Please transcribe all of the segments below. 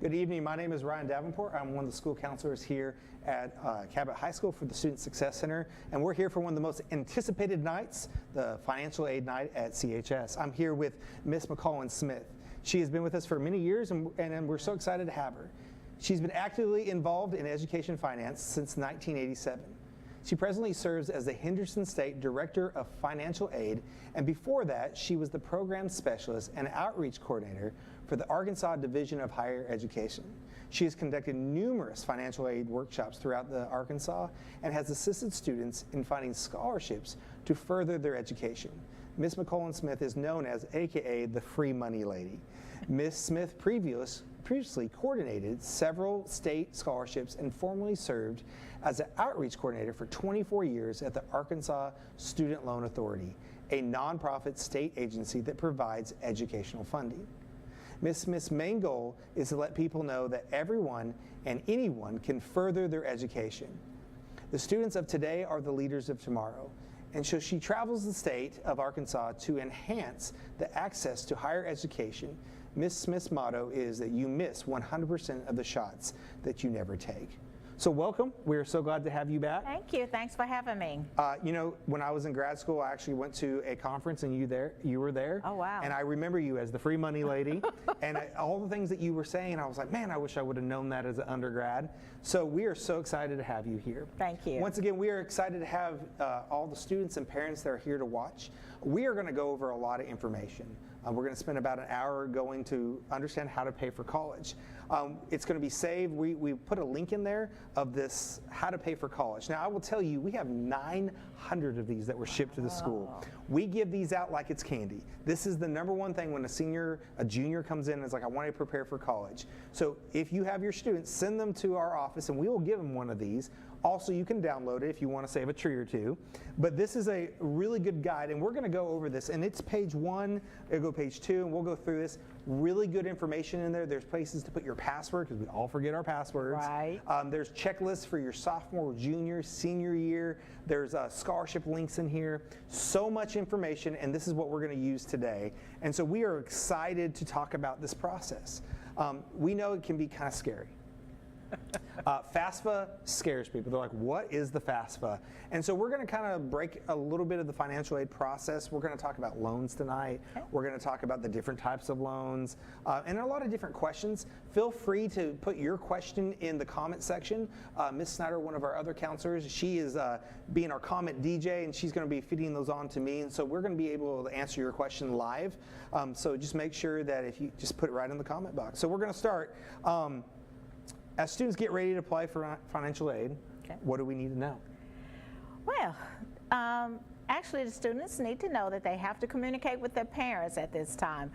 Good evening. My name is Ryan Davenport. I'm one of the school counselors here at Cabot High School for the Student Success Center, and we're here for one of the most anticipated nights, the financial aid night at CHS. I'm here with Miss McCollin Smith. She has been with us for many years, and we're so excited to have her. She's been actively involved in education finance since 1987. She presently serves as the Henderson State Director of Financial Aid, and before that, she was the Program Specialist and Outreach Coordinator for the Arkansas Division of Higher Education. She has conducted numerous financial aid workshops throughout the Arkansas and has assisted students in finding scholarships to further their education. Ms. McCollin Smith is known as AKA the Free Money Lady. Ms. Smith previously coordinated several state scholarships and formerly served as an outreach coordinator for 24 years at the Arkansas Student Loan Authority, a nonprofit state agency that provides educational funding. Ms. Smith's main goal is to let people know that everyone and anyone can further their education. The students of today are the leaders of tomorrow, and so she travels the state of Arkansas to enhance the access to higher education. Ms. Smith's motto is that you miss 100% of the shots that you never take. So welcome. We're so glad to have you back. Thank you. Thanks for having me. You know, when I was in grad school, I actually went to a conference and you were there. Oh, wow. And I remember you as the Free Money Lady. And all the things that you were saying, I was like, man, I wish I would have known that as an undergrad. So we are so excited to have you here. Thank you. Once again, we are excited to have all the students and parents that are here to watch. We are going to go over a lot of information. We're going to spend about an hour going to understand how to pay for college. It's going to be saved. We put a link in there of this how to pay for college. Now, I will tell you, we have 900 of these that were shipped to the school. We give these out like it's candy. This is the number one thing when a junior comes in and is like, I want to prepare for college. So if you have your students, send them to our office and we will give them one of these. Also, you can download it if you want to save a tree or two. But this is a really good guide, and we're going to go over this. And it's page 1, it'll go page 2, and we'll go through this. Really good information in there. There's places to put your password, because we all forget our passwords. Right. There's checklists for your sophomore, junior, senior year. There's scholarship links in here. So much information, and this is what we're going to use today. And so we are excited to talk about this process. We know it can be kind of scary. FAFSA scares people. They're like, what is the FAFSA? And so we're going to kind of break a little bit of the financial aid process. We're going to talk about loans tonight. Okay. We're going to talk about the different types of loans and a lot of different questions. Feel free to put your question in the comment section. Ms. Snyder, one of our other counselors, she is being our comment DJ, and she's going to be feeding those on to me. And so we're going to be able to answer your question live. So just make sure that if you just put it right in the comment box. So we're going to start. As students get ready to apply for financial aid, okay, what do we need to know? Well, actually the students need to know that they have to communicate with their parents at this time.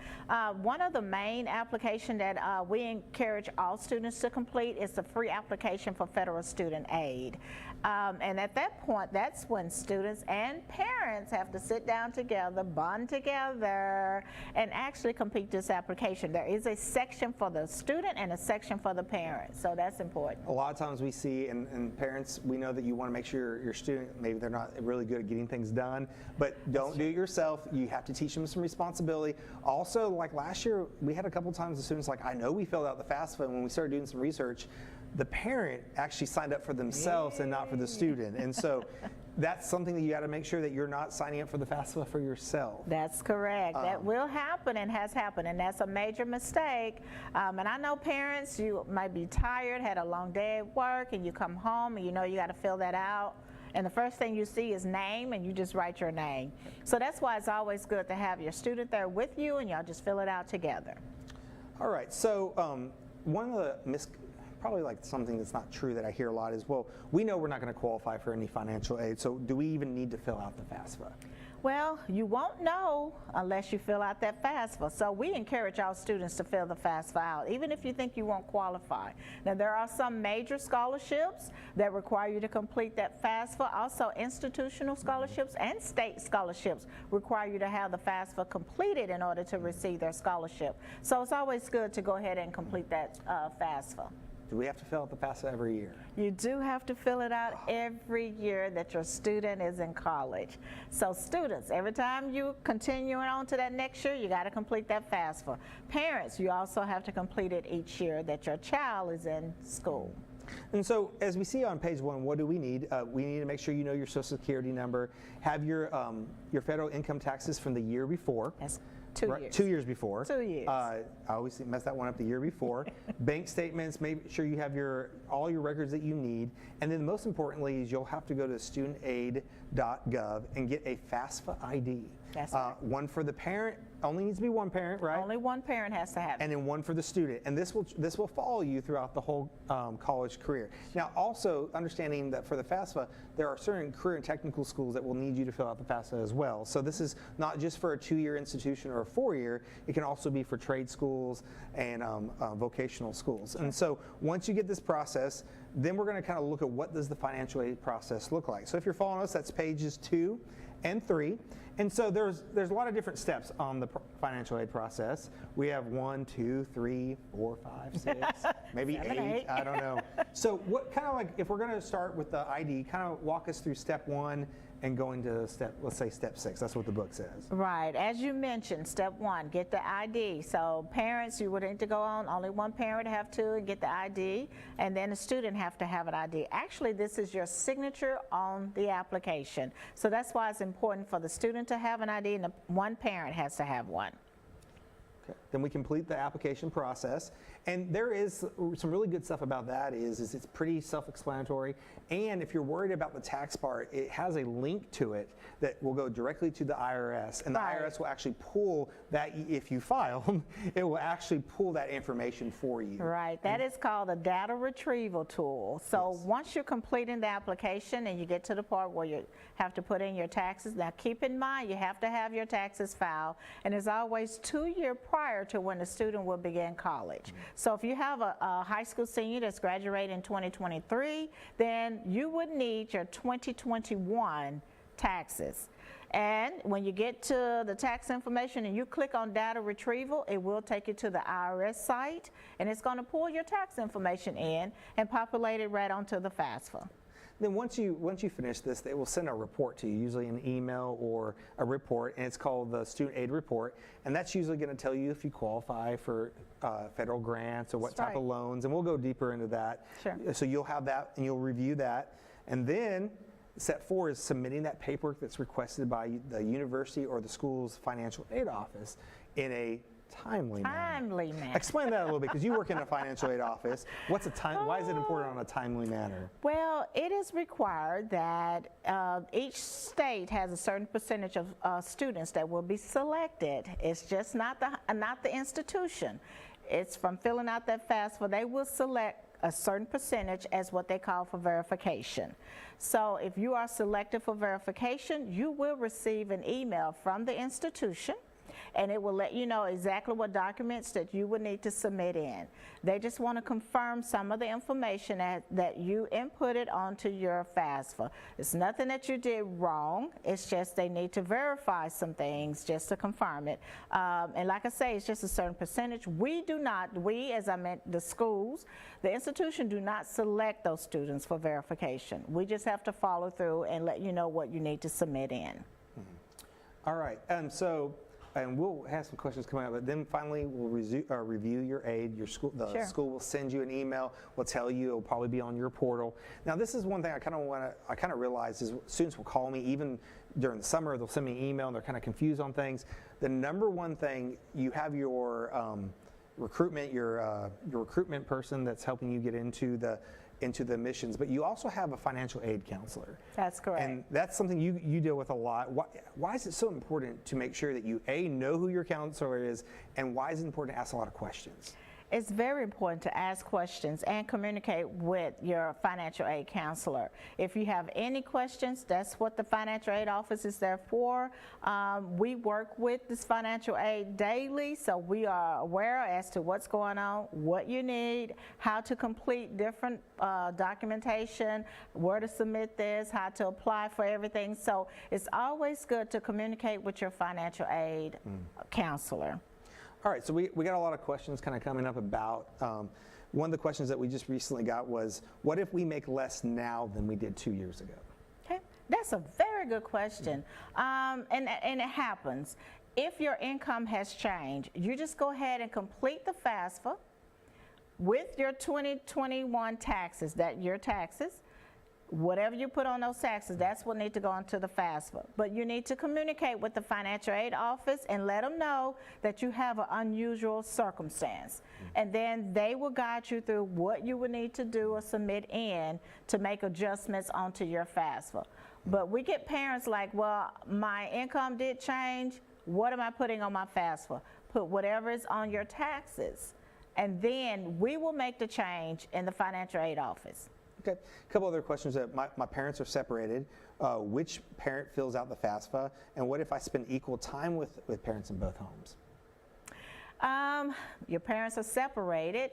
One of the main applications that we encourage all students to complete is the free application for federal student aid. And at that point, that's when students and parents have to sit down together, bond together, and actually complete this application. There is a section for the student and a section for the parent, so that's important. A lot of times we see, and parents, we know that you want to make sure your student, maybe they're not really good at getting things done, but don't do it yourself. You have to teach them some responsibility. Also, like last year, we had a couple times the students like, I know we filled out the FAFSA, and when we started doing some research, the parent actually signed up for themselves and not for the student. And so that's something that you got to make sure that you're not signing up for the FAFSA for yourself. That's correct. That will happen and has happened, and that's a major mistake. And I know parents, you might be tired, had a long day at work, and you come home and you know you got to fill that out. And the first thing you see is name, and you just write your name. So that's why it's always good to have your student there with you, and y'all just fill it out together. All right. So one of the probably like something that's not true that I hear a lot is, well, we know we're not going to qualify for any financial aid, so do we even need to fill out the FAFSA? Well, you won't know unless you fill out that FAFSA. So we encourage our students to fill the FAFSA out, even if you think you won't qualify. Now, there are some major scholarships that require you to complete that FAFSA. Also, institutional scholarships and state scholarships require you to have the FAFSA completed in order to receive their scholarship. So it's always good to go ahead and complete that FAFSA. do we have to fill out the FAFSA every year? You do have to fill it out every year that your student is in college. So students, every time you continue on to that next year, you got to complete that FAFSA. Parents, you also have to complete it each year that your child is in school. And so, as we see on page 1, what do we need? We need to make sure you know your Social Security number, have your federal income taxes from the year before. That's 2 Right, years. 2 years before. 2 years. I always mess that one up the year before. Bank statements, make sure you have all your records that you need. And then most importantly is you'll have to go to studentaid.gov and get a FAFSA ID. That's right. One for the parent, only needs to be one parent, right? Only one parent has to have it. And then one for the student. And this will follow you throughout the whole college career. Now, also understanding that for the FAFSA, there are certain career and technical schools that will need you to fill out the FAFSA as well. So this is not just for a 2-year institution or a 4-year. It can also be for trade schools and vocational schools. And so once you get this process, then we're going to kind of look at what does the financial aid process look like. So if you're following us, that's pages 2 and 3. And so there's a lot of different steps on the financial aid process. We have 1, 2, 3, 4, 5, 6, maybe 7, 8. I don't know. So what kind of like, if we're going to start with the ID, kind of walk us through step 1 and going to let's say step 6. That's what the book says. Right. As you mentioned, step 1, get the ID. So parents, you would need to go on, only one parent have to and get the ID, and then the student have to have an ID. Actually, this is your signature on the application. So that's why it's important for the student to have an ID and the one parent has to have one. Okay. Then we complete the application process, and there is some really good stuff about that is it's pretty self-explanatory, and if you're worried about the tax part, it has a link to it that will go directly to the IRS, and the Right. IRS will actually pull that, if you file, it will actually pull that information for you. Right, that is called a data retrieval tool. So Yes. once you're completing the application and you get to the part where you have to put in your taxes, now keep in mind you have to have your taxes filed, and it's always 2 years prior to when the student will begin college. So if you have a high school senior that's graduating in 2023, then you would need your 2021 taxes. And when you get to the tax information and you click on data retrieval, it will take you to the IRS site, and it's going to pull your tax information in and populate it right onto the FAFSA. Then once you finish this, they will send a report to you, usually an email or a report, and it's called the Student Aid Report, and that's usually going to tell you if you qualify for federal grants or what That's type of right. loans, and we'll go deeper into that. Sure. So you'll have that, and you'll review that, and then step 4 is submitting that paperwork that's requested by the university or the school's financial aid office in a timely manner. Timely manner. Explain that a little bit, because you work in a financial aid office. Why is it important on a timely manner? Well, it is required that each state has a certain percentage of students that will be selected. It's just not the institution. It's from filling out that FAFSA. They will select a certain percentage as what they call for verification. So if you are selected for verification, you will receive an email from the institution, and it will let you know exactly what documents that you would need to submit in. They just want to confirm some of the information that you inputted onto your FAFSA. It's nothing that you did wrong, it's just they need to verify some things just to confirm it. And like I say, it's just a certain percentage. We as I meant the schools, the institution do not select those students for verification. We just have to follow through and let you know what you need to submit in. All right, and we'll have some questions coming up, but then finally we'll review your aid. The Sure. school will send you an email. Will tell you it'll probably be on your portal. Now, this is one thing I kind of realize is students will call me even during the summer. They'll send me an email and they're kind of confused on things. The number one thing, you have your recruitment, your recruitment person that's helping you get into the admissions, but you also have a financial aid counselor. That's correct. And that's something you deal with a lot. Why is it so important to make sure that you, A, know who your counselor is, and why is it important to ask a lot of questions? It's very important to ask questions and communicate with your financial aid counselor. If you have any questions, that's what the financial aid office is there for. We work with this financial aid daily, so we are aware as to what's going on, what you need, how to complete different documentation, where to submit this, how to apply for everything. So it's always good to communicate with your financial aid counselor. All right, so we got a lot of questions kind of coming up about one of the questions that we just recently got was, what if we make less now than we did 2 years ago? Okay, that's a very good question. And it happens. If your income has changed, you just go ahead and complete the FAFSA with your 2021 taxes, your taxes. Whatever you put on those taxes, that's what needs to go into the FAFSA. But you need to communicate with the financial aid office and let them know that you have an unusual circumstance. And then they will guide you through what you would need to do or submit in to make adjustments onto your FAFSA. But we get parents like, well, my income did change. What am I putting on my FAFSA? Put whatever is on your taxes. And then we will make the change in the financial aid office. Okay, a couple other questions. My parents are separated. Which parent fills out the FAFSA? And what if I spend equal time with parents in both homes? Your parents are separated.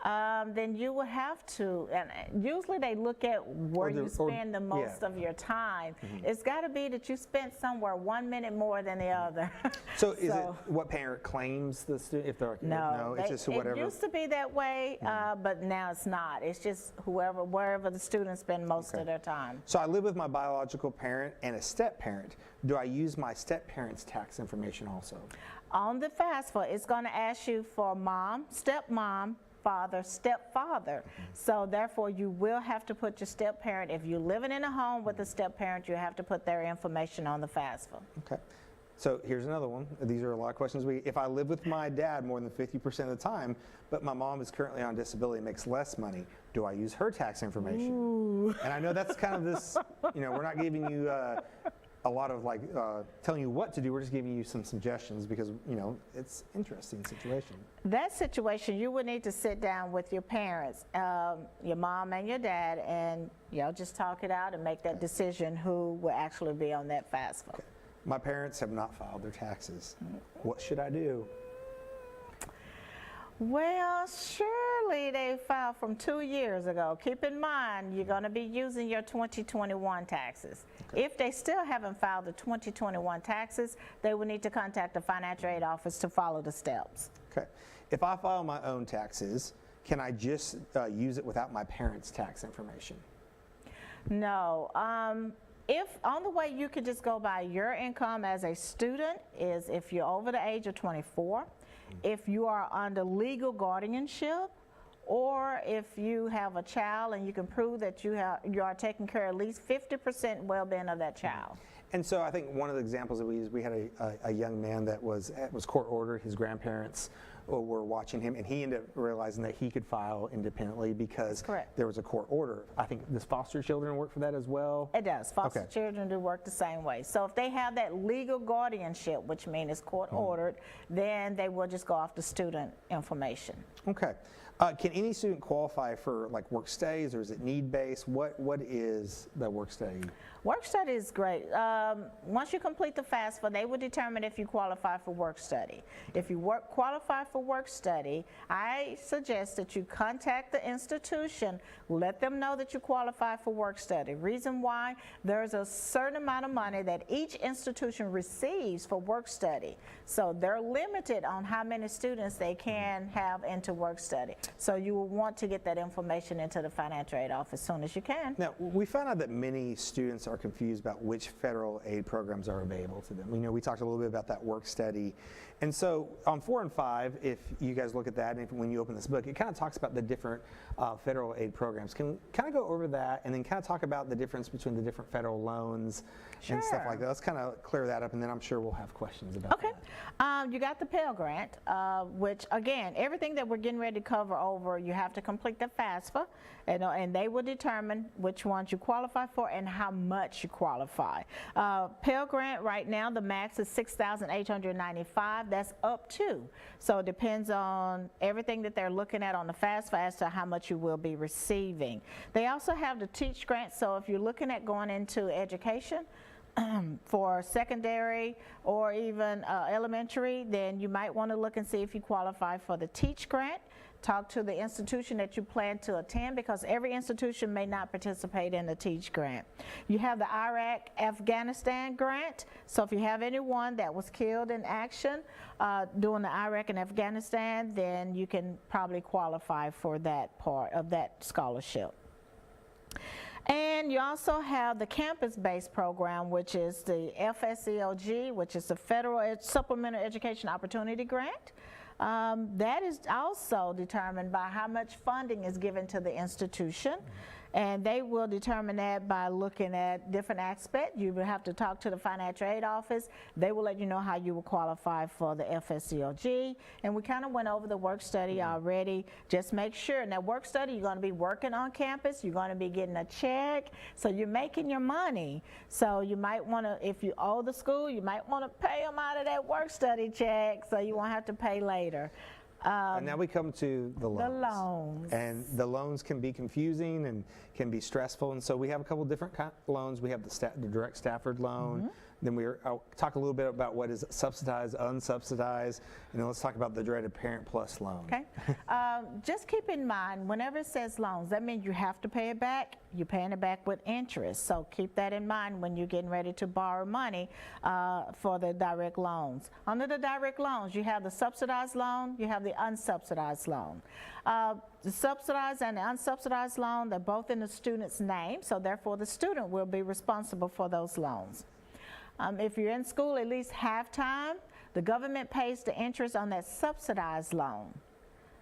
Then you will have to, and usually they look at where you spend the most of your time. It's got to be that you spent somewhere 1 minute more than the other. So is it what parent claims the student? If they're no, it's just whatever. It used to be that way, but now it's not. It's just wherever the students spend most of their time. So I live with my biological parent and a step parent. Do I use my step parent's tax information also? On the FAFSA, it's going to ask you for mom, stepmom, father, stepfather. So therefore you will have to put your step parent. If you're living in a home with a step parent, you have to put their information on the FAFSA. Okay. So here's another one. These are a lot of questions. If I live with my dad more than 50% of the time, but my mom is currently on disability and makes less money, do I use her tax information? Ooh. And I know that's kind of this, we're not giving you a lot of telling you what to do. We're just giving you some suggestions because, it's an interesting situation. That situation, you would need to sit down with your parents, your mom and your dad, and just talk it out and make that decision who will actually be on that FAFSA. Okay. My parents have not filed their taxes. What should I do? Well, surely they filed from 2 years ago. Keep in mind, you're going to be using your 2021 taxes. Okay. If they still haven't filed the 2021 taxes, they will need to contact the financial aid office to follow the steps. Okay. If I file my own taxes, can I just use it without my parents' tax information? No. If only way you could just go by your income as a student is if you're over the age of 24. If you are under legal guardianship, or if you have a child and you can prove that you are taking care of at least 50% well-being of that child. And so I think one of the examples that we used, we had a young man that was court ordered. His grandparents were watching him, and he ended up realizing that he could file independently because there was a court order. I think, does foster children work for that as well? It does. Foster children do work the same way. So if they have that legal guardianship, which means it's court ordered, then they will just go off the student information. Okay. Can any student qualify for work studies, or is it need-based? What is the work study? Work study is great. Once you complete the FAFSA, they will determine if you qualify for work study. If you qualify for work study, I suggest that you contact the institution, let them know that you qualify for work study. Reason why, there's a certain amount of money that each institution receives for work study. So they're limited on how many students they can have into work study. So you will want to get that information into the financial aid office as soon as you can. Now, we found out that many students are confused about which federal aid programs are available to them. We talked a little bit about that work study. And so on 4 and 5, if you guys look at that, and when you open this book, it kind of talks about the different federal aid programs. Can we kind of go over that and then kind of talk about the difference between the different federal loans and stuff like that? Let's kind of clear that up, and then I'm sure we'll have questions about that. You got the Pell Grant, which again, everything that we're getting ready to cover over, you have to complete the FAFSA, and they will determine which ones you qualify for and how much you qualify. Pell Grant right now, the max is $6,895. That's up to. So it depends on everything that they're looking at on the FAFSA as to how much you will be receiving. They also have the Teach Grant, so if you're looking at going into education, for secondary or even elementary, then you might want to look and see if you qualify for the Teach Grant. Talk to the institution that you plan to attend, because every institution may not participate in the Teach Grant. You have the Iraq Afghanistan Grant. So if you have anyone that was killed in action during the Iraq and Afghanistan, then you can probably qualify for that part of that scholarship. And you also have the campus-based program, which is the FSELG, which is the Federal Supplemental Education Opportunity Grant. That is also determined by how much funding is given to the institution. And they will determine that by looking at different aspects. You will have to talk to the financial aid office. They will let you know how you will qualify for the FSCLG. And we kind of went over the work study already. Just make sure, in that work study, you're going to be working on campus. You're going to be getting a check. So you're making your money. So you might want to, if you owe the school, you might want to pay them out of that work study check so you won't have to pay later. And now we come to the loans. The loans. And the loans can be confusing and can be stressful. And so we have a couple different loans. We have the direct Stafford loan. Then I'll talk a little bit about what is subsidized, unsubsidized, and then let's talk about the dreaded Parent Plus loan. Okay. Just keep in mind, whenever it says loans, that means you have to pay it back. You're paying it back with interest. So keep that in mind when you're getting ready to borrow money for the direct loans. Under the direct loans, you have the subsidized loan, you have the unsubsidized loan. The subsidized and the unsubsidized loan, they're both in the student's name, so therefore the student will be responsible for those loans. If you're in school at least half-time, the government pays the interest on that subsidized loan.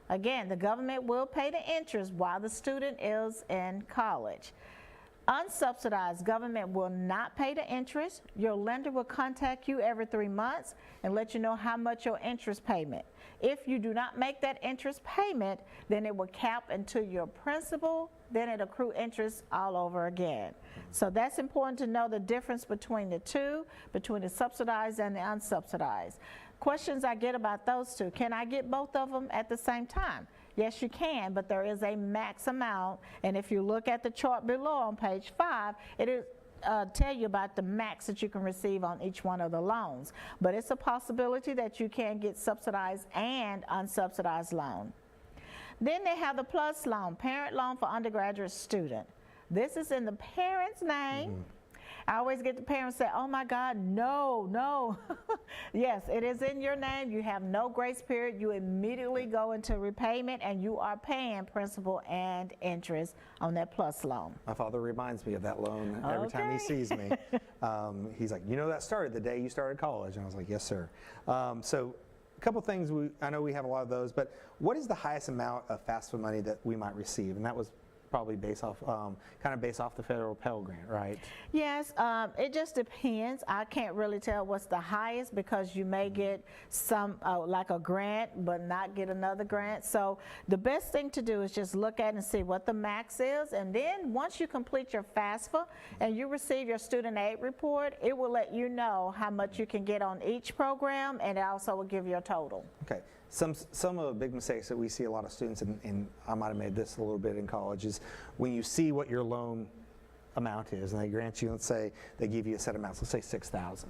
Again, the government will pay the interest while the student is in college. Unsubsidized, government will not pay the interest. Your lender will contact you every 3 months and let you know how much your interest payment. If you do not make that interest payment, then it will cap into your principal, then it accrue interest all over again. So that's important to know the difference between the two, between the subsidized and the unsubsidized. Questions I get about those two: can I get both of them at the same time? Yes, you can, but there is a max amount, and if you look at the chart below on page 5, it is tell you about the max that you can receive on each one of the loans. But it's a possibility that you can get subsidized and unsubsidized loan. Then they have the PLUS loan, parent loan for undergraduate student. This is in the parent's name. I always get the parents say, oh my God, no, no. Yes, it is in your name. You have no grace period. You immediately go into repayment and you are paying principal and interest on that PLUS loan. My father reminds me of that loan every time he sees me. He's like, you know, that started the day you started college. And I was like, yes, sir. So a couple things, I know we have a lot of those, but what is the highest amount of FAFSA money that we might receive? And that was probably based off, kind of based off the federal Pell Grant, right? Yes, it just depends. I can't really tell what's the highest because you may get some, like a grant, but not get another grant. So the best thing to do is just look at and see what the max is. And then once you complete your FAFSA and you receive your student aid report, it will let you know how much you can get on each program, and it also will give you a total. Okay. Some of the big mistakes that we see a lot of students, and I might have made this a little bit in college, is when you see what your loan amount is and they grant you, let's say they give you a set amount, so let's say $6,000,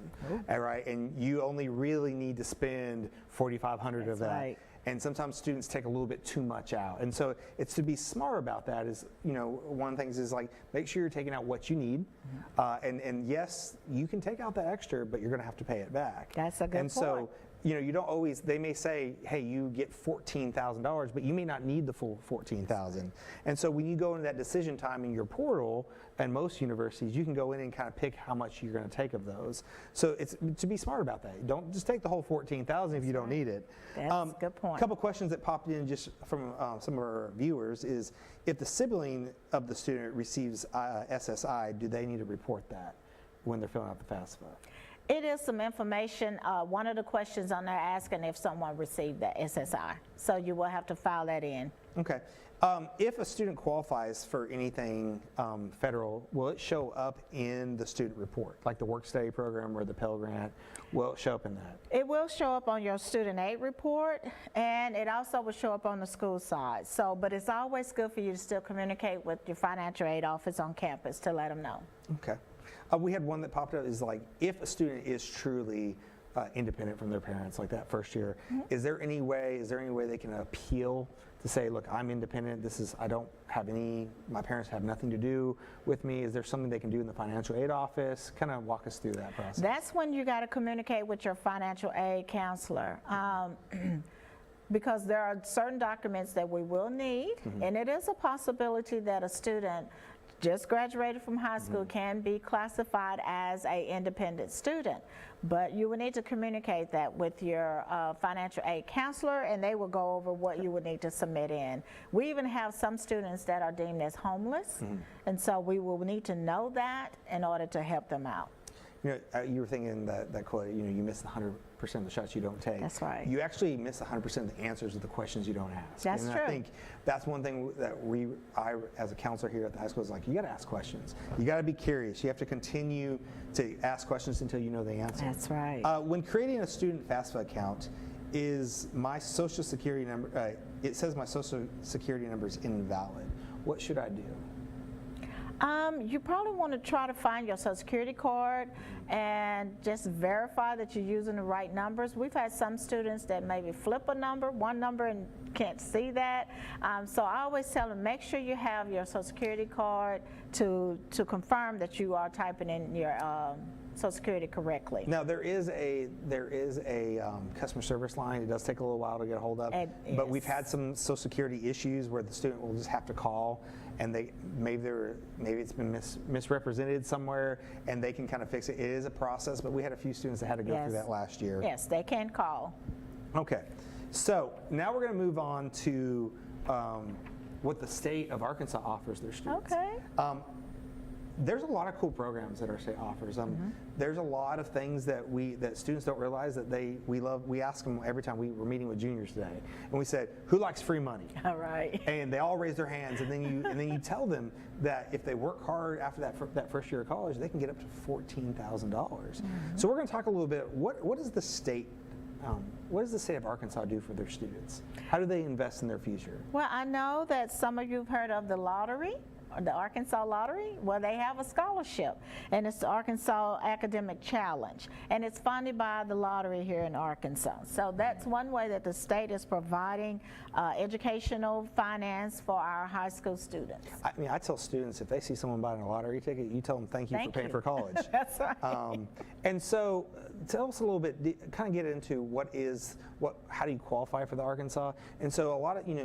all right, and you only really need to spend $4,500 of that. Right. And sometimes students take a little bit too much out. And so it's to be smart about that is, you know, one of the things is like, make sure you're taking out what you need. And yes, you can take out the extra, but you're going to have to pay it back. That's a good point. And so, you know, you don't always, they may say, hey, you get $14,000, but you may not need the full $14,000. And so when you go into that decision time in your portal, and most universities, you can go in and kind of pick how much you're going to take of those. So it's to be smart about that. Don't just take the whole $14,000 if you don't need it. That's a good point. A couple questions that popped in just from some of our viewers is, if the sibling of the student receives SSI, do they need to report that when they're filling out the FAFSA? It is some information. One of the questions on there asking if someone received the SSI. So you will have to file that in. Okay. If a student qualifies for anything federal, will it show up in the student report, like the work study program or the Pell Grant? Will it show up in that? It will show up on your student aid report, and it also will show up on the school side. So, but it's always good for you to still communicate with your financial aid office on campus to let them know. Okay. We had one that popped up is like, if a student is truly independent from their parents, like that first year, is there any way they can appeal to say, look, I'm independent, I don't have my parents have nothing to do with me? Is there something they can do in the financial aid office? Kind of walk us through that process. That's when you got to communicate with your financial aid counselor. Because there are certain documents that we will need, and it is a possibility that a student just graduated from high school can be classified as an independent student. But you will need to communicate that with your financial aid counselor, and they will go over what you would need to submit in. We even have some students that are deemed as homeless, and so we will need to know that in order to help them out. You know, you were thinking that quote, you know, you miss 100% of the shots you don't take. That's right. You actually miss 100% of the answers to the questions you don't ask. That's and true. I think that's one thing that I, as a counselor here at the high school, is like, you got to ask questions. You got to be curious. You have to continue to ask questions until you know the answer. That's right. When creating a student FAFSA account, is my social security number, it says my social security number is invalid. What should I do? You probably want to try to find your Social Security card and just verify that you're using the right numbers. We've had some students that maybe flip one number and can't see that. So I always tell them, make sure you have your Social Security card to confirm that you are typing in your Social Security correctly. Now there is a customer service line. It does take a little while to get a hold of, but we've had some Social Security issues where the student will just have to call, and maybe it's been misrepresented somewhere, and they can kind of fix it. It is a process, but we had a few students that had to go through that last year. Yes, they can call. Okay, so now we're going to move on to what the state of Arkansas offers their students. Okay. There's a lot of cool programs that our state offers. There's a lot of things that students don't realize that we love. We ask them every time we're meeting with juniors today, and we said, "Who likes free money?" All right. And they all raise their hands, and then you tell them that if they work hard after that first year of college, they can get up to $14,000. So we're going to talk a little bit. What does the state of Arkansas do for their students? How do they invest in their future? Well, I know that some of you have heard of the lottery. The Arkansas Lottery, well, they have a scholarship, and it's the Arkansas Academic Challenge, and it's funded by the lottery here in Arkansas. So that's one way that the state is providing educational finance for our high school students. I tell students, if they see someone buying a lottery ticket, you tell them thank you for paying for college. That's right. And so tell us a little bit, kind of get into how do you qualify for the Arkansas? And so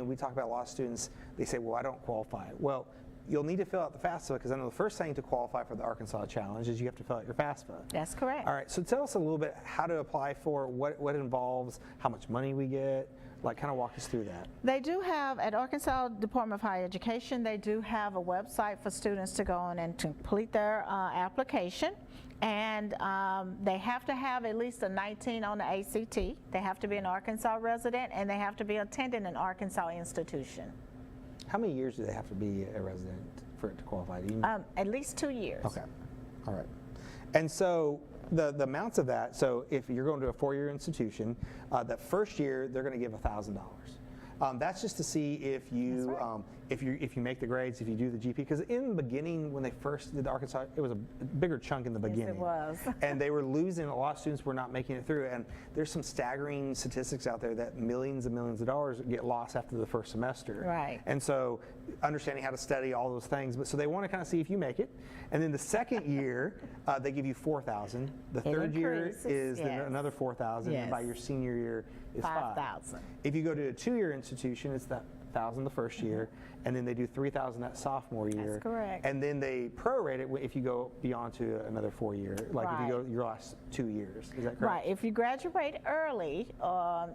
we talk about a lot of students, they say, well, I don't qualify. Well, you'll need to fill out the FAFSA, because I know the first thing to qualify for the Arkansas Challenge is you have to fill out your FAFSA. That's correct. All right, so tell us a little bit how to apply for, what it involves, how much money we get, kind of walk us through that. They do have, at Arkansas Department of Higher Education, they do have a website for students to go on and complete their application. And they have to have at least a 19 on the ACT. They have to be an Arkansas resident, and they have to be attending an Arkansas institution. How many years do they have to be a resident for it to qualify? Do you know? At least 2 years. Okay, all right. And so the amounts of that, so if you're going to a 4-year institution, that first year they're going to give $1,000. That's just to see if you if you make the grades, if you do the GP. Because in the beginning, when they first did the Arkansas, it was a bigger chunk in the beginning. Yes, it was. And they were losing. A lot of students were not making it through. And there's some staggering statistics out there that millions and millions of dollars get lost after the first semester. Right. And so understanding how to study, all those things. But so they want to kind of see if you make it. And then the second year, they give you $4,000. The third year is another $4,000. And by your senior year is $5,000. If you go to a 2-year institution, it's that $1,000 the first year, and then they do $3,000 that sophomore year. That's correct. And then they prorate it if you go beyond to another 4-year, if you go your last 2 years. Is that correct? Right. If you graduate early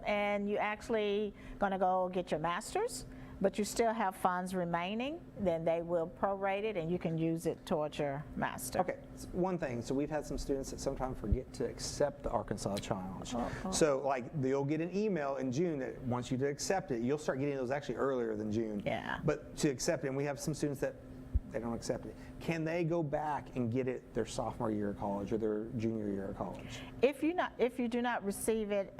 and you actually going to go get your master's, but you still have funds remaining, then they will prorate it and you can use it towards your master. Okay, one thing, so we've had some students that sometimes forget to accept the Arkansas Challenge. So you'll get an email in June that wants you to accept it. You'll start getting those actually earlier than June. Yeah. But to accept it, and we have some students that they don't accept it. Can they go back and get it their sophomore year of college or their junior year of college? If you do not receive it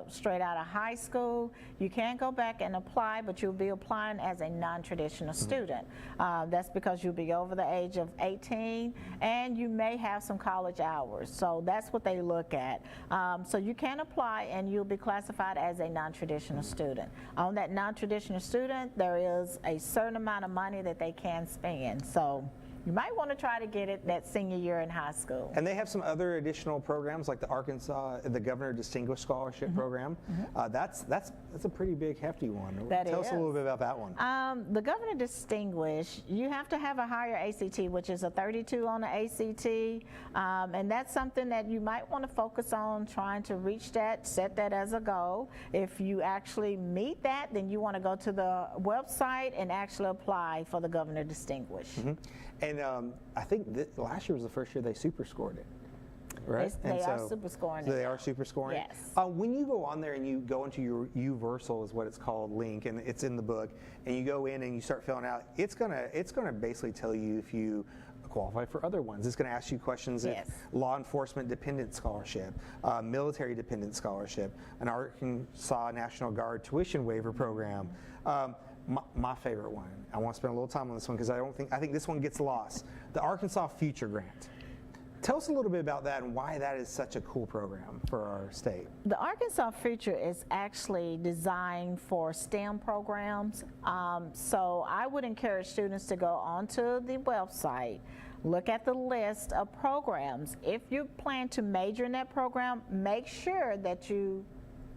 straight out of high school, you can go back and apply, but you'll be applying as a non-traditional student. That's because you'll be over the age of 18 and you may have some college hours. So that's what they look at. So you can apply and you'll be classified as a non-traditional student. On that non-traditional student, there is a certain amount of money that they can spend. So you might want to try to get it that senior year in high school. And they have some other additional programs like the Governor Distinguished Scholarship Program. That's a pretty big, hefty one. Tell us a little bit about that one. The Governor Distinguished, you have to have a higher ACT, which is a 32 on the ACT, and that's something that you might want to focus on trying to reach that, set that as a goal. If you actually meet that, then you want to go to the website and actually apply for the Governor Distinguished. And I think last year was the first year they super scored it, right? They are super scoring it. So they are super scoring it? Yes. When you go on there and you go into your Uversal is what it's called link, and it's in the book, and you go in and you start filling out, it's gonna basically tell you if you qualify for other ones. It's going to ask you questions Yes. if law enforcement dependent scholarship, military dependent scholarship, an Arkansas National Guard tuition waiver program. My favorite one, I want to spend a little time on this one because I think this one gets lost. The Arkansas Future Grant. Tell us a little bit about that and why that is such a cool program for our state. The Arkansas Future is actually designed for STEM programs. So I would encourage students to go onto the website, look at the list of programs. If you plan to major in that program, make sure that you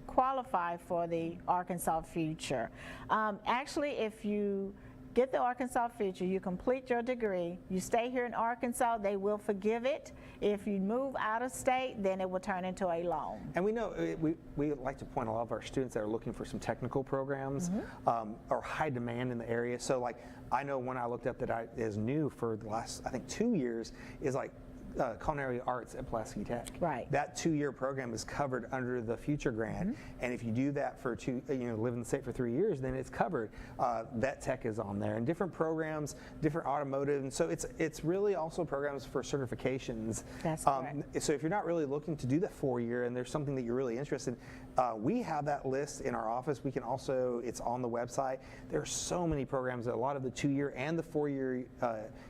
qualify for the Arkansas Future. Actually, if you get the Arkansas Future, you complete your degree, you stay here in Arkansas, they will forgive it. If you move out of state, then it will turn into a loan. And we know, we like to point a lot of our students that are looking for some technical programs or high demand in the area. So like, I know one I looked up that is new for the last, I think 2 years, is like culinary arts at Pulaski Tech. Right. That 2-year program is covered under the Future Grant, and if you do that for live in the state for 3 years, then it's covered. Vet Tech is on there, and different programs, different automotive, and so it's really also programs for certifications. That's correct. So if you're not really looking to do the 4-year, and there's something that you're really interested in, we have that list in our office. We can also, it's on the website. There are so many programs, a lot of the 2-year and the 4-year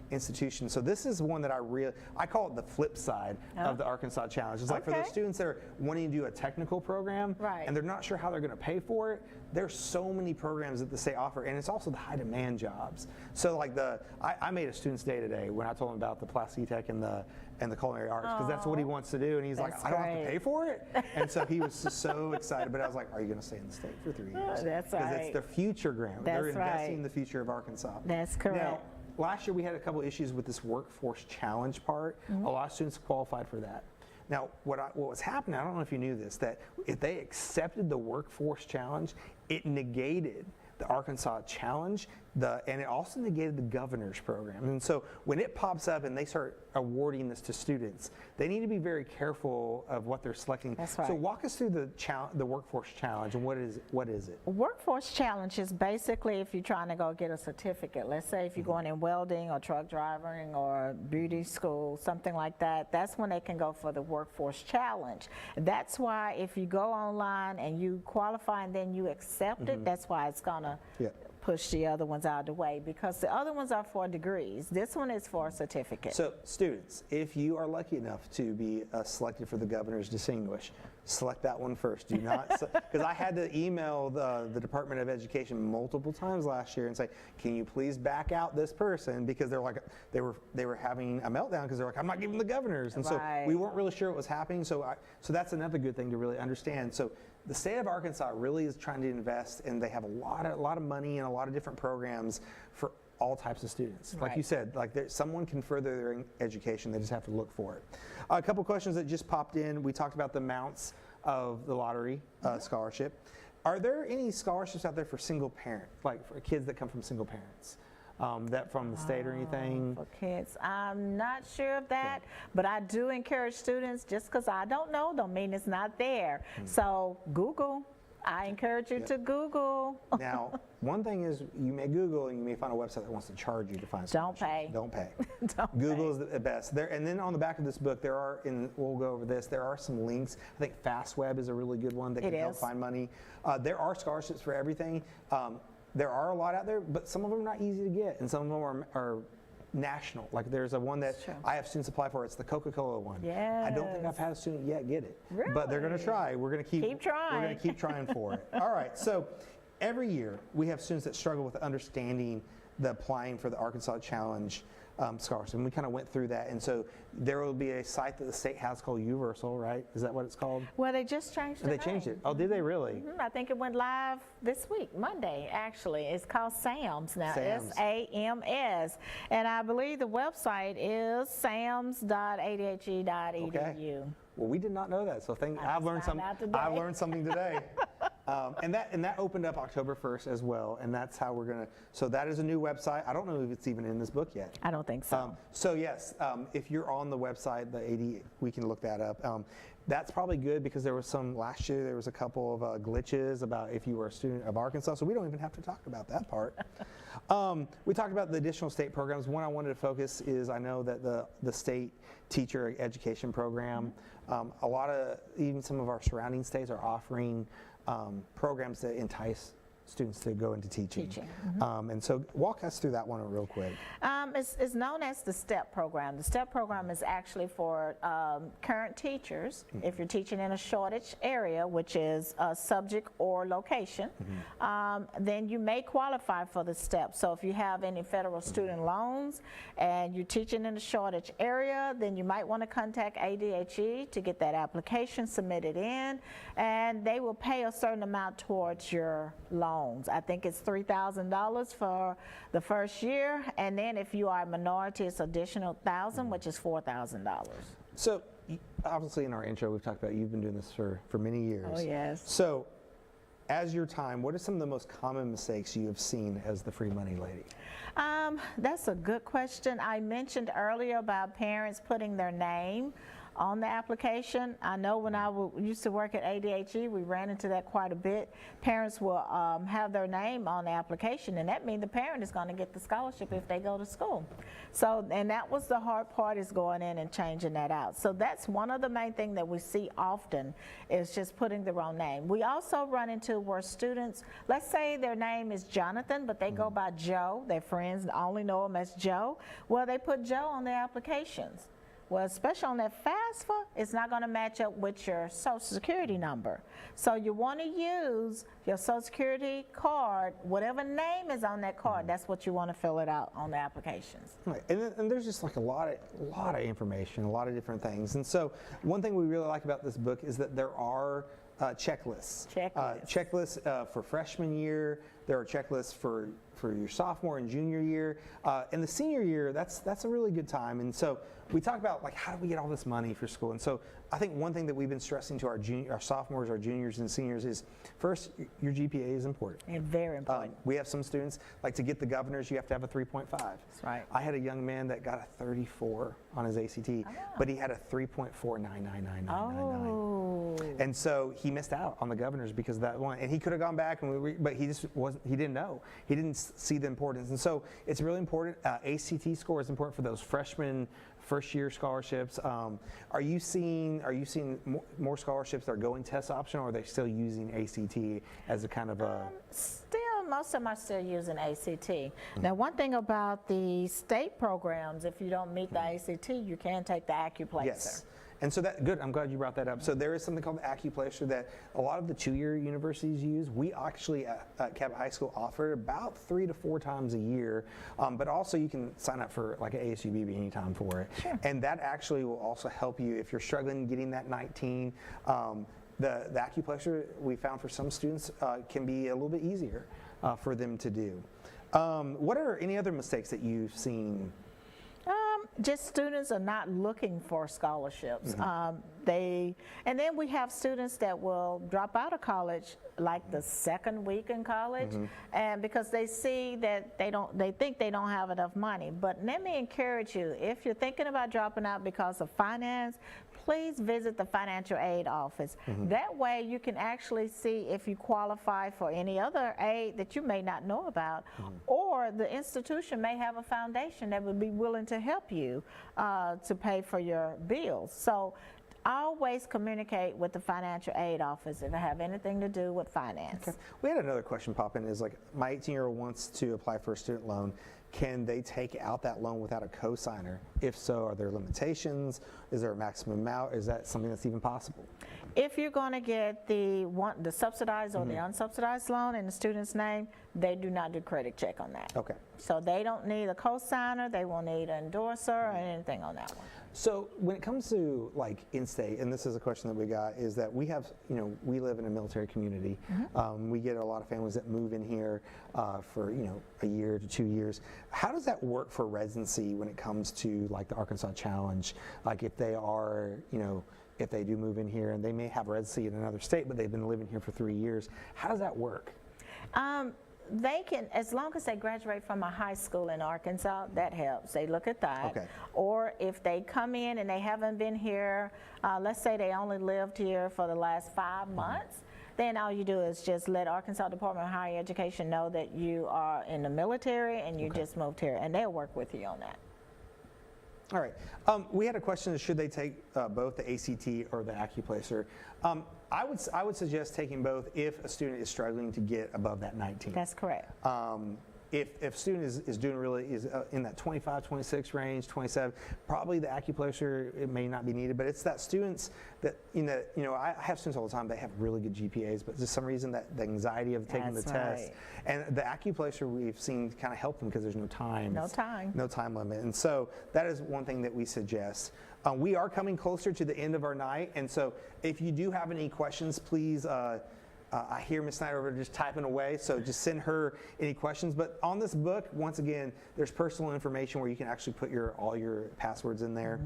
institutions. So this is one that I call it the flip side of the Arkansas Challenge. It's like for those students that are wanting to do a technical program and they're not sure how they're going to pay for it, there's so many programs that the state offer, and it's also the high demand jobs. So like I made a student's day today when I told him about the Pulaski Tech and the culinary arts, because that's what he wants to do, and he's like, I don't have to pay for it. And so he was so excited, but I was like, are you going to stay in the state for 3 years? That's right. Because it's the Future Grant. They're investing in the future of Arkansas. That's correct. Now, last year we had a couple issues with this workforce challenge part. A lot of students qualified for that. Now, what was happening, I don't know if you knew this, that if they accepted the workforce challenge, it negated the Arkansas Challenge, and it also negated the governor's program. And so when it pops up and they start awarding this to students, they need to be very careful of what they're selecting. That's right. So walk us through the Workforce Challenge and what is it? Workforce Challenge is basically if you're trying to go get a certificate. Let's say if you're going in welding or truck driving or beauty school, something like that, that's when they can go for the Workforce Challenge. That's why if you go online and you qualify and then you accept it, that's why it's gonna push the other ones out of the way, because the other ones are for degrees. This one is for a certificate. So students, if you are lucky enough to be selected for the Governor's Distinguished, select that one first. Do not, because I had to email the Department of Education multiple times last year and say, can you please back out this person, because they're like, they were having a meltdown because they're like, I'm not giving the Governor's, and so we weren't really sure what was happening. So that's another good thing to really understand. So the state of Arkansas really is trying to invest, and they have a lot of money and a lot of different programs for all types of students. Like you said, like someone can further their education, they just have to look for it. A couple questions that just popped in. We talked about the amounts of the lottery scholarship. Are there any scholarships out there for single parent, like for kids that come from single parents? That from the state or anything? For kids, I'm not sure of that, but I do encourage students, just because I don't know don't mean it's not there. So Google I encourage you to Google. Now, one thing is you may Google and you may find a website that wants to charge you to find Don't scholarships. pay. Don't pay. Don't Google is the best. There, and then on the back of this book, there are, and we'll go over this, there are some links. I think FastWeb is a really good one that can help find money. There are scholarships for everything. There are a lot out there, but some of them are not easy to get, and some of them are national. Like there's a one that I have students apply for. It's the Coca-Cola one. I don't think I've had a student yet get it, but they're going to try. We're going to keep trying. We're going to keep trying for it. All right. So every year we have students that struggle with understanding the applying for the Arkansas Challenge scholarship, and we kind of went through that. And so there will be a site that the state has called Uversal, right? Is that what it's called? Well, they just changed it. They changed it. Oh, did they really? I think it went live this week, Monday, actually. It's called SAMS now, SAMS. SAMS. And I believe the website is sams.adhe.edu. Okay. Well, we did not know that, so I've learned found out today. I've learned something today. And that opened up October 1st as well, and that's how we're gonna. So that is a new website. I don't know if it's even in this book yet. I don't think so. So yes, if you're on the website, the AD, we can look that up. That's probably good because there was some last year. There was a couple of glitches about if you were a student of Arkansas, so we don't even have to talk about that part. We talked about the additional state programs. One I wanted to focus is I know that the state teacher education program, a lot of even some of our surrounding states are offering programs that entice students to go into teaching. And so walk us through that one real quick. It's known as the STEP program. The STEP program is actually for current teachers. If you're teaching in a shortage area, which is a subject or location, then you may qualify for the STEP. So if you have any federal student loans and you're teaching in a shortage area, then you might want to contact ADHE to get that application submitted in, and they will pay a certain amount towards your loan. I think it's $3,000 for the first year, and then if you are a minority, it's additional $1,000, which is $4,000. So obviously in our intro, we've talked about you've been doing this for many years. Oh, yes. So as your time, what are some of the most common mistakes you have seen as the free money lady? That's a good question. I mentioned earlier about parents putting their name on the application. I know when I used to work at ADHE, we ran into that quite a bit. Parents will have their name on the application, and that means the parent is going to get the scholarship if they go to school. So, and that was the hard part, is going in and changing that out. So that's one of the main things that we see often, is just putting the wrong name. We also run into where students, let's say their name is Jonathan, but they go by Joe. Their friends only know him as Joe. Well, they put Joe on their applications. Well, especially on that FAFSA, it's not going to match up with your Social Security number. So you want to use your Social Security card, whatever name is on that card, that's what you want to fill it out on the applications. Right. And there's just like a lot of information, a lot of different things. And so one thing we really like about this book is that there are checklists. Checklists for freshman year. There are checklists for your sophomore and junior year. And the senior year, that's a really good time. And so we talk about like how do we get all this money for school. And so I think one thing that we've been stressing to our sophomores, our juniors, and seniors is first, your GPA is important. And very important. We have some students, like to get the governors, you have to have a 3.5. That's right. I had a young man that got a 34 on his ACT, but he had a 3.4999999. Oh. And so he missed out on the governors because of that one. And he could have gone back, but he just wasn't. He didn't know. He didn't see the importance. And so it's really important. ACT score is important for those freshman, first-year scholarships. Are you seeing more scholarships that are going test option, or are they still using ACT as a kind of a? Still, most of them are still using ACT. Now, one thing about the state programs, if you don't meet the ACT, you can take the AccuPlacer. Yes. And so good, I'm glad you brought that up. So there is something called the AccuPlacer that a lot of the two-year universities use. We actually at Cabot High School offer it about 3 to 4 times a year, but also you can sign up for like an ASUBB anytime for it. Sure. And that actually will also help you if you're struggling getting that 19. The AccuPlacer we found for some students can be a little bit easier for them to do. What are any other mistakes that you've seen? Just students are not looking for scholarships. And then we have students that will drop out of college like the second week in college, and because they see that they think they don't have enough money. But let me encourage you, if you're thinking about dropping out because of finance, please visit the financial aid office. That way you can actually see if you qualify for any other aid that you may not know about, or the institution may have a foundation that would be willing to help you to pay for your bills. So always communicate with the financial aid office if it have anything to do with finance. Okay. We had another question pop in, is like, my 18-year-old wants to apply for a student loan. Can they take out that loan without a cosigner? If so, are there limitations? Is there a maximum amount? Is that something that's even possible? If you're going to get the subsidized or the unsubsidized loan in the student's name, they do not do credit check on that. Okay. So they don't need a cosigner, they won't need an endorser or anything on that one. So when it comes to like in-state, and this is a question that we got, is that we have, we live in a military community. We get a lot of families that move in here for, a year to 2 years. How does that work for residency when it comes to like the Arkansas Challenge? Like if they are, if they do move in here and they may have residency in another state, but they've been living here for 3 years, how does that work? They can, as long as they graduate from a high school in Arkansas, that helps. They look at that. Okay. Or if they come in and they haven't been here, let's say they only lived here for the last 5 months, then all you do is just let Arkansas Department of Higher Education know that you are in the military and you just moved here, and they'll work with you on that. All right. We had a question: should they take both the ACT or the Accuplacer? I would suggest taking both if a student is struggling to get above that 19. That's correct. If a student is doing really in that 25, 26 range, 27, probably the Accuplacer, it may not be needed. But it's that students that I have students all the time that have really good GPAs, but for some reason that the anxiety of taking That's the test, right. and the Accuplacer we've seen kind of help them because there's no time. No time. No time limit. And so that is one thing that we suggest. We are coming closer to the end of our night, and so if you do have any questions, please. I hear Ms. Snyder over just typing away, so just send her any questions. But on this book, once again, there's personal information where you can actually put all your passwords in there.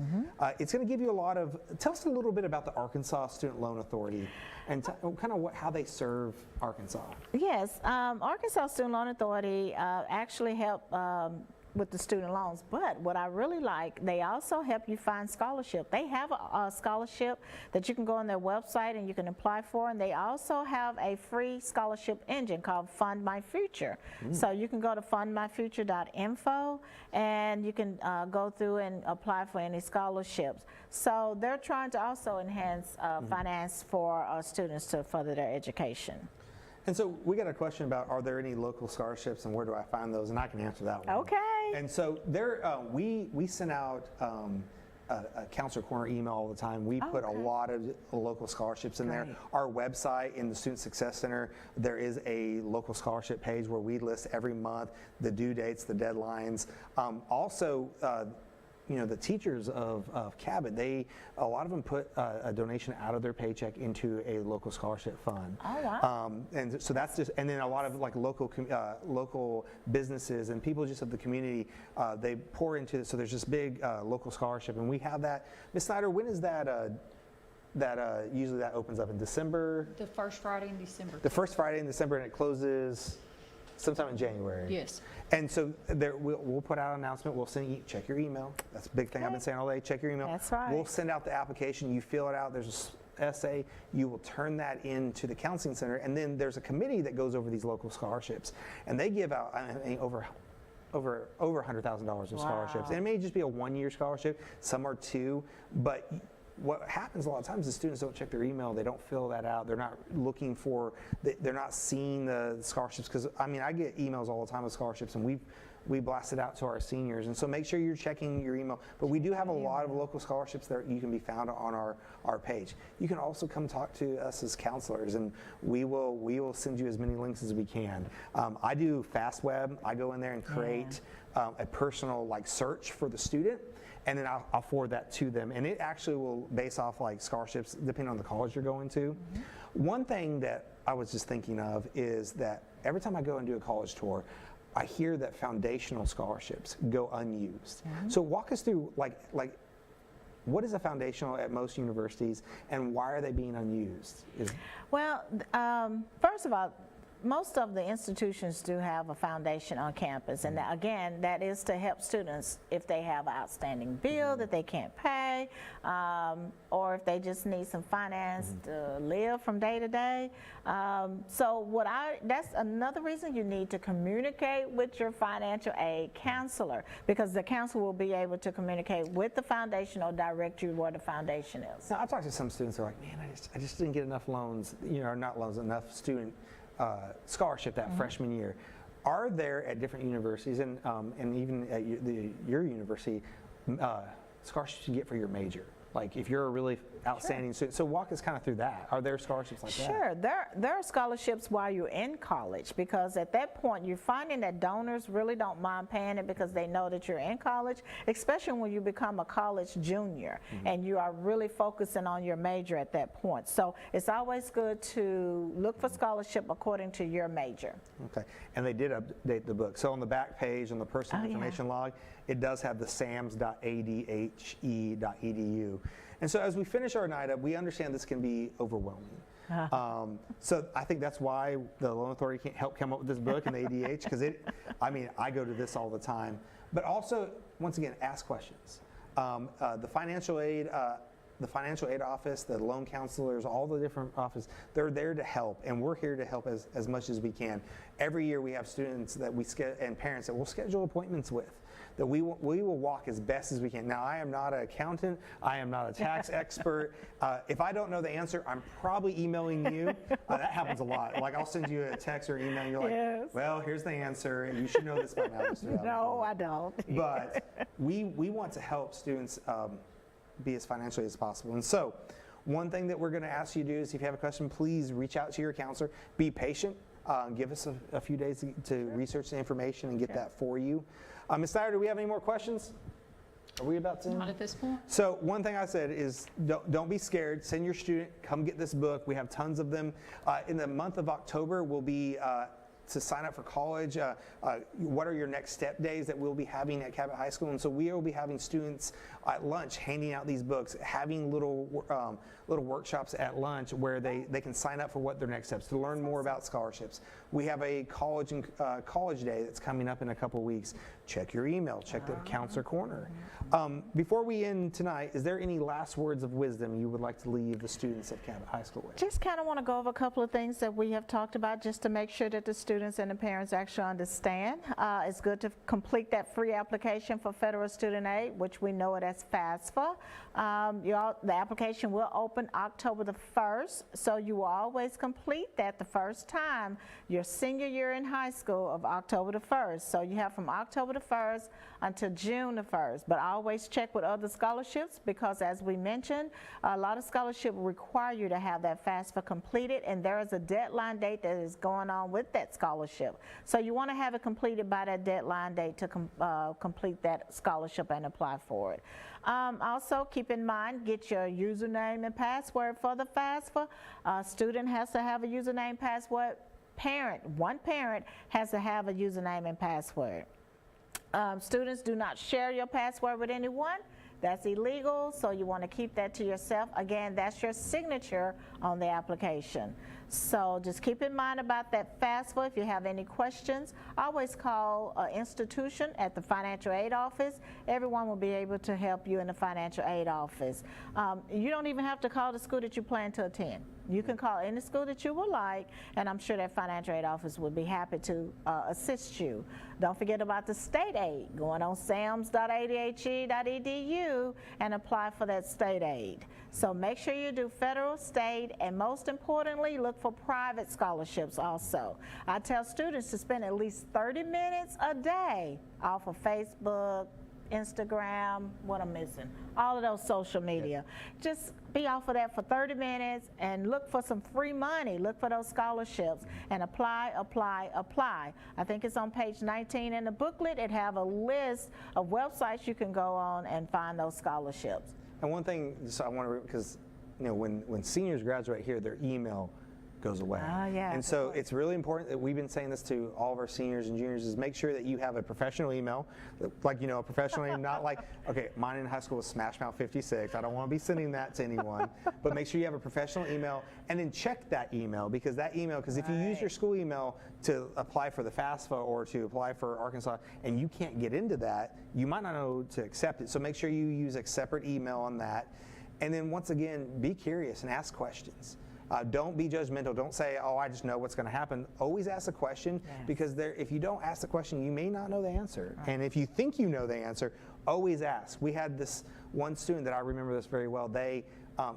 It's going to give you a lot of. Tell us a little bit about the Arkansas Student Loan Authority and kind of how they serve Arkansas. Yes, Arkansas Student Loan Authority actually help with the student loans, but what I really like, they also help you find scholarship. They have a scholarship that you can go on their website and you can apply for, and they also have a free scholarship engine called Fund My Future. So you can go to fundmyfuture.info and you can go through and apply for any scholarships. So they're trying to also enhance finance for students to further their education. And so we got a question about, are there any local scholarships and where do I find those? And I can answer that one. Okay. And so there, we send out a Counselor Corner email all the time. We put a lot of local scholarships in there. Our website in the Student Success Center, there is a local scholarship page where we list every month the due dates, the deadlines. Also, the teachers of Cabot, a lot of them put a donation out of their paycheck into a local scholarship fund. Oh, wow. And so that's just, and then a lot of like local businesses and people just of the community, they pour into it. So there's this big local scholarship, and we have that. Ms. Snyder, when is that? Usually that opens up in December. The first Friday in December. The first Friday in December, and it closes sometime in January. Yes. And so there, we'll put out an announcement. We'll send you, check your email. That's a big thing I've been saying all day. Check your email. That's right. We'll send out the application. You fill it out. There's an essay. You will turn that into the counseling center. And then there's a committee that goes over these local scholarships. And they give out over $100,000 of scholarships. And it may just be a 1-year scholarship. Some are 2. But what happens a lot of times is students don't check their email, they don't fill that out, they're not looking for, they're not seeing the scholarships, because I get emails all the time with scholarships, and we blast it out to our seniors, and so make sure you're checking your email. But we do have a lot of local scholarships that you can be found on our page. You can also come talk to us as counselors, and we will send you as many links as we can. I do FastWeb. I go in there and create a personal search for the student, and then I'll forward that to them, and it actually will base off scholarships depending on the college you're going to. One thing that I was just thinking of is that every time I go and do a college tour, I hear that foundational scholarships go unused. So walk us through what is a foundational at most universities, and why are they being unused? Well, first of all, most of the institutions do have a foundation on campus, and again, that is to help students if they have an outstanding bill that they can't pay, or if they just need some finance to live from day to day. So that's another reason you need to communicate with your financial aid counselor, because the counselor will be able to communicate with the foundation or direct you where the foundation is. Now, I've talked to some students who are like, man, I just didn't get enough loans, or not loans, enough student scholarship that freshman year. Are there at different universities and even at your university scholarships you get for your major? Like if you're a really outstanding student. So walk us kind of through that. Are there scholarships like that? Sure. There are scholarships while you're in college, because at that point you're finding that donors really don't mind paying it because they know that you're in college, especially when you become a college junior and you are really focusing on your major at that point. So it's always good to look for scholarship according to your major. Okay. And they did update the book. So on the back page, on the personal information log, it does have the sams.adhe.edu. And so as we finish our night up, we understand this can be overwhelming. So I think that's why the Loan Authority can't help come up with this book and the ADH, because I go to this all the time. But also, once again, ask questions. The financial aid office, the loan counselors, all the different offices, they're there to help, and we're here to help as much as we can. Every year we have students that and parents that we'll schedule appointments with, that we will walk as best as we can. Now, I am not an accountant. I am not a tax expert. If I don't know the answer, I'm probably emailing you. That happens a lot. Like I'll send you a text or email, and you're like, well, here's the answer, and you should know this by now. No, I don't. But we want to help students be as financially as possible. And so one thing that we're going to ask you to do is, if you have a question, please reach out to your counselor. Be patient. Give us a few days to research the information and get that for you. Ms. Thayer, do we have any more questions? Are we about to? Not at this point. So one thing I said is don't be scared. Send your student. Come get this book. We have tons of them. In the month of October, we'll be to sign up for college. What are your next step days that we'll be having at Cabot High School? And so we will be having students at lunch handing out these books, having little workshops at lunch where they can sign up for what their next steps to learn more about scholarships. We have a college day that's coming up in a couple weeks. Check your email. Check the Counselor Corner. Before we end tonight, is there any last words of wisdom you would like to leave the students at Cabot High School with? Just kind of want to go over a couple of things that we have talked about, just to make sure that the students and the parents actually understand. It's good to complete that free application for federal student aid, which we know it as FAFSA. The application will open October the 1st, so you will always complete that the first time your senior year in high school of October the 1st. So you have from October the 1st until June the 1st, but always check with other scholarships, because as we mentioned, a lot of scholarships require you to have that FAFSA completed, and there is a deadline date that is going on with that scholarship. So you want to have it completed by that deadline date to complete that scholarship and apply for it. Also, keep in mind, get your username and password for the FAFSA. Student has to have a username, password. One parent has to have a username and password. Students, do not share your password with anyone. That's illegal, so you want to keep that to yourself. Again, that's your signature on the application. So just keep in mind about that FAFSA. If you have any questions, always call an institution at the financial aid office. Everyone will be able to help you in the financial aid office. You don't even have to call the school that you plan to attend. You can call any school that you would like, and I'm sure that financial aid office would be happy to assist you. Don't forget about the state aid. Going on sams.adhe.edu and apply for that state aid. So make sure you do federal, state, and most importantly, look for private scholarships also. I tell students to spend at least 30 minutes a day off of Facebook, Instagram, what I'm missing, all of those social media. Just be off of that for 30 minutes and look for some free money. Look for those scholarships and apply, apply, apply. I think it's on page 19 in the booklet. It have a list of websites you can go on and find those scholarships. And one thing, so I want to, because when seniors graduate here, their email goes away. Oh, yeah, And good so point. it's really important that we've been saying this to all of our seniors and juniors is make sure that you have a professional email, like, a professional email, not like, okay, mine in high school was SmashMouth56. I don't want to be sending that to anyone, but make sure you have a professional email and then check that email because if you use your school email to apply for the FAFSA or to apply for Arkansas and you can't get into that, you might not know to accept it. So make sure you use a separate email on that. And then once again, be curious and ask questions. Don't be judgmental. Don't say, oh, I just know what's going to happen. Always ask a question because if you don't ask the question, you may not know the answer. Right. And if you think you know the answer, always ask. We had this one student that I remember this very well. They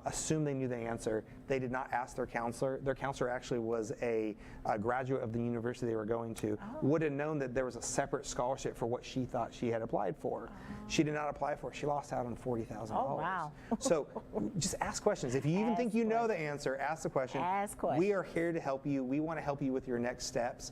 assumed they knew the answer. They did not ask their counselor. Their counselor actually was a graduate of the university they were going to, would have known that there was a separate scholarship for what she thought she had applied for. She did not apply for it. She lost out on $40,000. Oh, wow. So just ask questions. If you even think you know the answer, ask the question. Ask questions. We are here to help you. We want to help you with your next steps.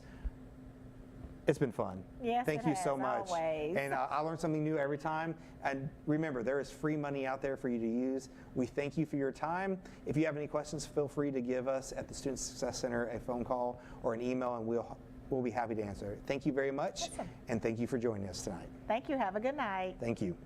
It's been fun. Yes, Thank it you has, so much. always. And I learned something new every time. And remember, there is free money out there for you to use. We thank you for your time. If you have any questions, feel free to give us at the Student Success Center a phone call or an email, and we'll be happy to answer. Thank you very much, Awesome. and thank you for joining us tonight. Thank you. Have a good night. Thank you.